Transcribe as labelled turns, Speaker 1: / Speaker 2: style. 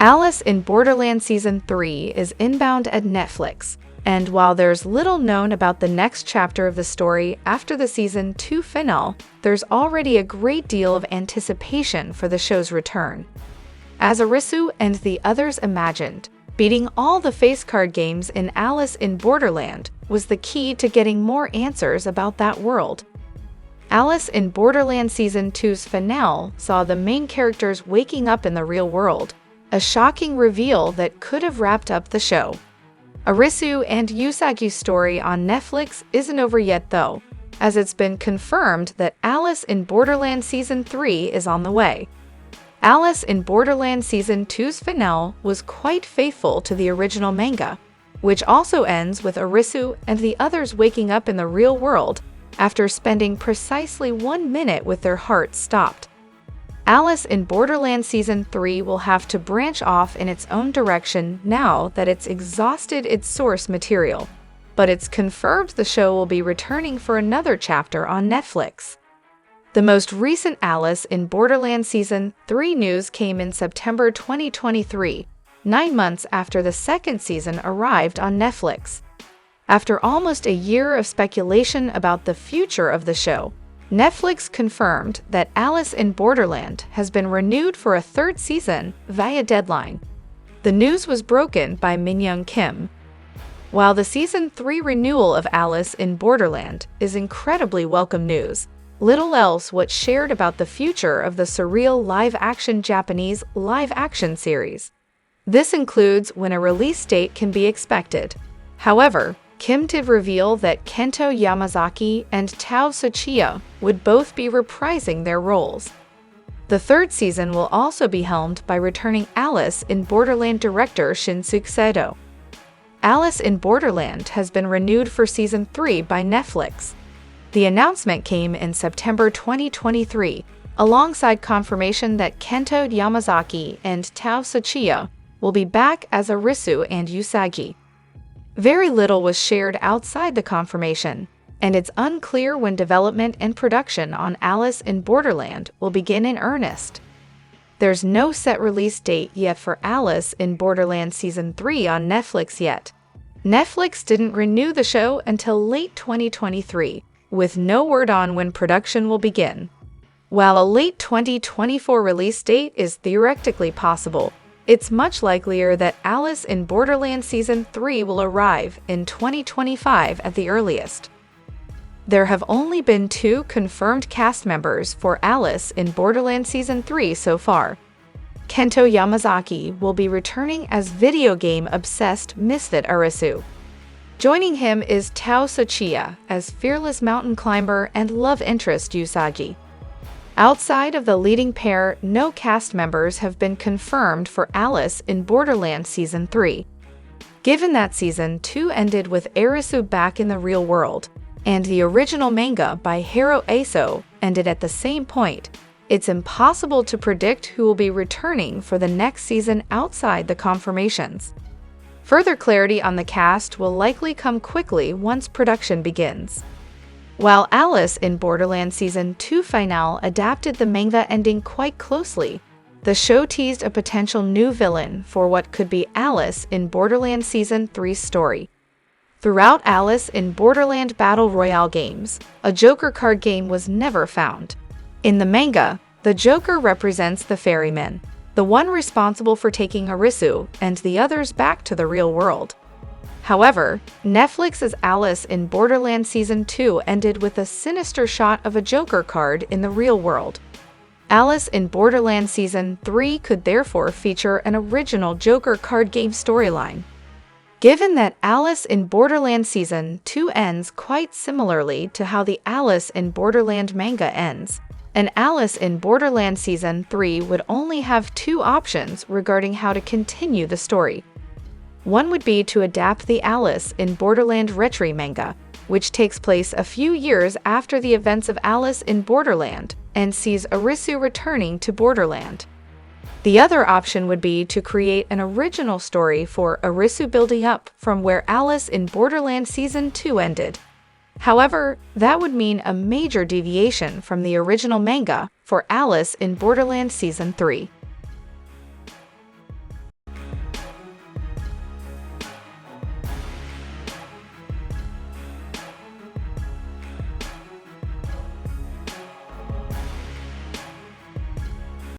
Speaker 1: Alice in Borderland Season 3 is inbound at Netflix, and while there's little known about the next chapter of the story after the Season 2 finale, there's already a great deal of anticipation for the show's return. As Arisu and the others imagined, beating all the face card games in Alice in Borderland was the key to getting more answers about that world. Alice in Borderland Season 2's finale saw the main characters waking up in the real world, a shocking reveal that could have wrapped up the show. Arisu and Usagi's story on Netflix isn't over yet though, as it's been confirmed that Alice in Borderland Season 3 is on the way. Alice in Borderland Season 2's finale was quite faithful to the original manga, which also ends with Arisu and the others waking up in the real world after spending precisely 1 minute with their hearts stopped. Alice in Borderland Season 3 will have to branch off in its own direction now that it's exhausted its source material, but it's confirmed the show will be returning for another chapter on Netflix. The most recent Alice in Borderland Season 3 news came in September 2023, 9 months after the second season arrived on Netflix. After almost a year of speculation about the future of the show, Netflix confirmed that Alice in Borderland has been renewed for a third season via deadline. The news was broken by Minyoung Kim. While the Season 3 renewal of Alice in Borderland is incredibly welcome news, little else was shared about the future of the surreal live-action Japanese live-action series. This includes when a release date can be expected. However, Kim did reveal that Kento Yamazaki and Tao Tsuchiya would both be reprising their roles. The third season will also be helmed by returning Alice in Borderland director Shinsuke Sato. Alice in Borderland has been renewed for Season 3 by Netflix. The announcement came in September 2023, alongside confirmation that Kento Yamazaki and Tao Tsuchiya will be back as Arisu and Usagi. Very little was shared outside the confirmation, and it's unclear when development and production on Alice in Borderland will begin in earnest. There's no set release date yet for Alice in Borderland Season 3 on Netflix yet. Netflix didn't renew the show until late 2023, with no word on when production will begin. While a late 2024 release date is theoretically possible, it's much likelier that Alice in Borderland Season 3 will arrive in 2025 at the earliest. There have only been 2 confirmed cast members for Alice in Borderland Season 3 so far. Kento Yamazaki will be returning as video game-obsessed misfit Arisu. Joining him is Tao Tsuchiya as fearless mountain climber and love interest Usagi. Outside of the leading pair, no cast members have been confirmed for Alice in Borderland Season 3. Given that Season 2 ended with Arisu back in the real world, and the original manga by Hiro Aso ended at the same point, it's impossible to predict who will be returning for the next season outside the confirmations. Further clarity on the cast will likely come quickly once production begins. While Alice in Borderland Season 2 finale adapted the manga ending quite closely, the show teased a potential new villain for what could be Alice in Borderland Season 3's story. Throughout Alice in Borderland Battle Royale games, a Joker card game was never found. In the manga, the Joker represents the ferryman, the one responsible for taking Arisu and the others back to the real world. However, Netflix's Alice in Borderland Season 2 ended with a sinister shot of a Joker card in the real world. Alice in Borderland Season 3 could therefore feature an original Joker card game storyline. Given that Alice in Borderland Season 2 ends quite similarly to how the Alice in Borderland manga ends, an Alice in Borderland Season 3 would only have 2 options regarding how to continue the story. One would be to adapt the Alice in Borderland retry manga, which takes place a few years after the events of Alice in Borderland and sees Arisu returning to Borderland. The other option would be to create an original story for Arisu building up from where Alice in Borderland Season 2 ended. However, that would mean a major deviation from the original manga for Alice in Borderland Season 3.